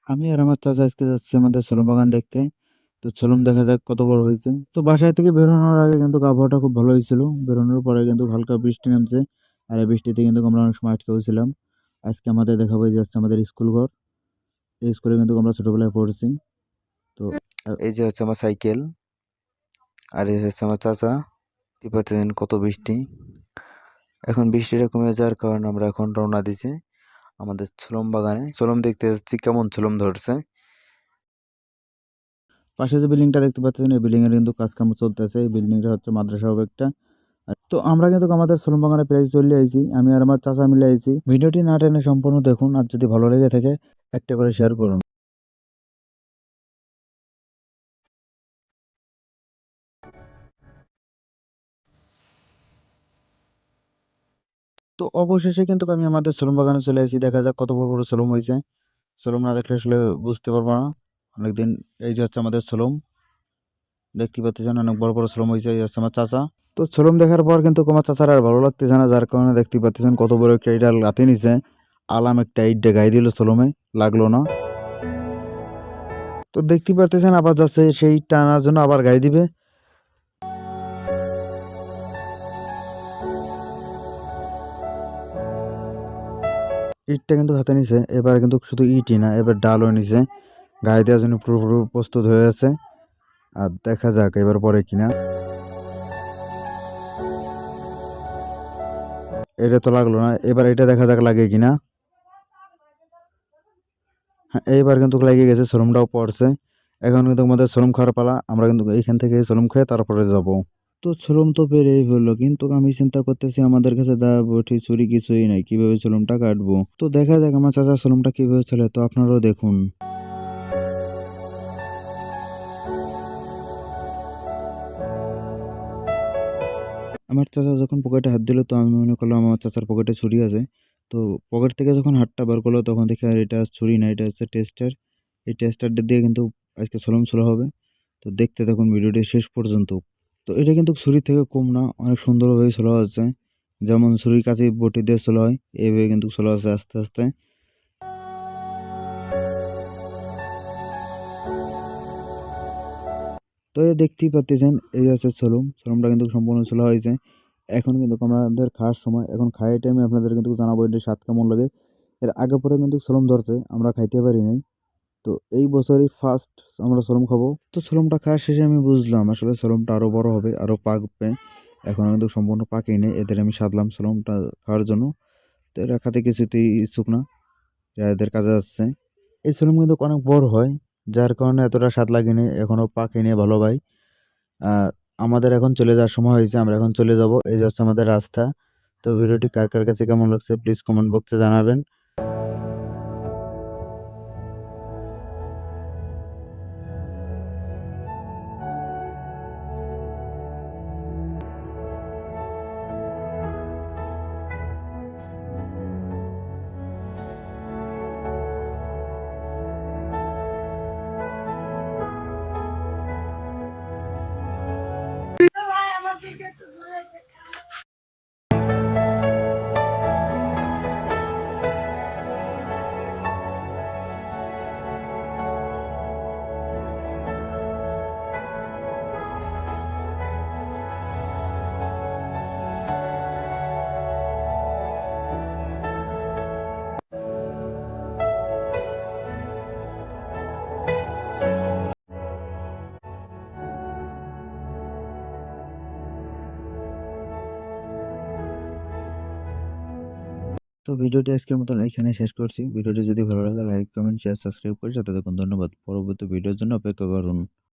আমি আর আমার চাচা আজকে যাচ্ছি আমাদের ছোলম বাগান দেখতে। তো ছোলম দেখা যাক কত বড় হয়েছে। তো বাসায় থেকে বেরোনোর আগে কিন্তু আবহাওয়াটা খুব ভালো হয়েছিল। বেরোনোর পরে কিন্তু হালকা বৃষ্টি নামছে। আর এই বৃষ্টিতে কিন্তু আমরা অনেক সময় আটকেও ছিলাম। আজকে আমাদের দেখাবো এই যে হচ্ছে আমাদের স্কুল ঘর। এই স্কুলে কিন্তু আমরা ছোটবেলায় পড়েছি। তো এই যে হচ্ছে আমার সাইকেল, আর এই হচ্ছে আমার চাচা। পাচ্ছেন কত বৃষ্টি। এখন বৃষ্টিটা কমে যাওয়ার কারণে আমরা এখন রওনা দিছি আমাদের ছোলম বাগানে। ছোলম দেখতে যাচ্ছি কেমন ছোলম ধরছে। পাশে যে বিল্ডিংটা দেখতে পাচ্ছেন এই বিল্ডিং এর কিন্তু কাজ কাম চলতেছে। এই বিল্ডিংটা হচ্ছে মাদ্রাসা হবে একটা। তো আমরা কিন্তু আমাদের ছোলম বাগানে প্রায় চলে আইছি। আমি আর আমার চাচা মিলে আইছি। ভিডিওটি না টেনে সম্পূর্ণ দেখুন, আর যদি ভালো লেগে থাকে একটা করে শেয়ার করুন। তো অবশেষে কিন্তু আমি আমাদের ছোলম বাগানে চলে আসি। দেখা যাক কত বড় বড় ছোলম হয়েছে। ছোলম না দেখলে আসলে বুঝতে পারবো না। অনেকদিন এই যে হচ্ছে আমাদের ছোলম, দেখতে পাচ্ছেন অনেক বড় বড় ছোলম হয়েছে। এই হচ্ছে আমার চাচা। তো ছোলম দেখার পর কিন্তু আমার চাচার আর ভালো লাগতেছে না, যার কারণে দেখতে পাচ্ছেন কত বড় একটা ইট লাথি নিছে। আলাম একটা ইট গায়ে দিল, ছোলমে লাগলো না। তো দেখতে পাচ্ছেন আবার যাচ্ছে সেই টানার জন্য আবার গায়ে দিবে। ইটটা কিন্তু হাতে নিছে, এবার কিন্তু শুধু ইটই না, এবার ডালও নিছে। গায়ে দেওয়ার জন্য পুরোপুরি প্রস্তুত হয়ে আছে। আর দেখা যাক এবার পরে কিনা। এটা তো লাগলো না, এবার এটা দেখা যাক লাগে কিনা। হ্যাঁ, এইবার কিন্তু লেগে গেছে, শোরুমটাও পড়ছে। এখন কিন্তু আমাদের শোরুম খাওয়ার পালা। আমরা কিন্তু এইখান থেকে শোরুম খেয়ে তারপরে যাব। তো শোরুম তো পেরেই হলো, কিন্তু আমি চিন্তা করতেছি আমাদের কাছে দা বটি ছুরি কিছুই নাই, কিভাবে শোরুমটা কাটবো। তো দেখা যাক আমার চাচা শোরুমটা কিভাবে চলে, তো আপনারাও দেখুন। আমার চাচা যখন পকেটে হাত দিল, তো আমি মনে করলাম আমার চাচার পকেটে ছুরি আছে। তো পকেট থেকে যখন হাতটা বার করলো, তখন দেখি আর এটা ছুরি না, এটা হচ্ছে টেস্টার। এই টেস্টারটা দিয়ে কিন্তু আজকে শোরুম ছোলা হবে। তো দেখতে থাকুন ভিডিওটি শেষ পর্যন্ত। তো এটা কিন্তু ছুরির থেকে কম না, অনেক সুন্দরভাবে ছোলা হচ্ছে। যেমন ছুরির কাছে বটি দিয়ে ছোলা হয়, এইভাবে কিন্তু ছোলা হচ্ছে আস্তে আস্তে। তো এই দেখতেই পাচ্ছেন এই হচ্ছে শোরুম। শোরুমটা কিন্তু সম্পূর্ণ ছোলা হয়েছে। এখন কিন্তু আমাদের খাওয়ার সময়, এখন খাওয়ার টাইমে আপনাদের কিন্তু জানাবো এটার স্বাদ কেমন লাগে। এর আগে পরে কিন্তু শোরুম ধরছে, আমরা খাইতে পারি নাই। তো এই বছরই ফার্স্ট আমরা শোরুম খাবো। তো শোরুমটা খাওয়ার শেষে আমি বুঝলাম আসলে শোরুমটা আরো বড় হবে, আরো পাকবে। এখনো কিন্তু সম্পূর্ণ পাকেনি। এদের আমি সাধলাম শোরুমটা খাওয়ার জন্য। তো এরা খাতে কিছুতেই ইচ্ছুক না, এরা এদের কাজে যাচ্ছে। এই শোরুম কিন্তু অনেক বড় হয়, যার কারণে এতটা স্বাদ লাগেনি, এখনো পাকেনি ভালো ভাই। আর আমাদের এখন চলে যাওয়ার সময় হয়েছে, আমরা এখন চলে যাব। এই যে হচ্ছে আমাদের রাস্তা। তো ভিডিওটি কার কার কাছে কেমন লাগছে প্লিজ কমেন্ট বক্সে জানাবেন। তো ভিডিওটি আজকের মতন এখানে শেষ করছি। ভিডিওটি যদি ভালো লাগে লাইক কমেন্ট শেয়ার সাবস্ক্রাইব করে সাথে থাকুন। ধন্যবাদ। পরবর্তী ভিডিওর জন্য অপেক্ষা করুন।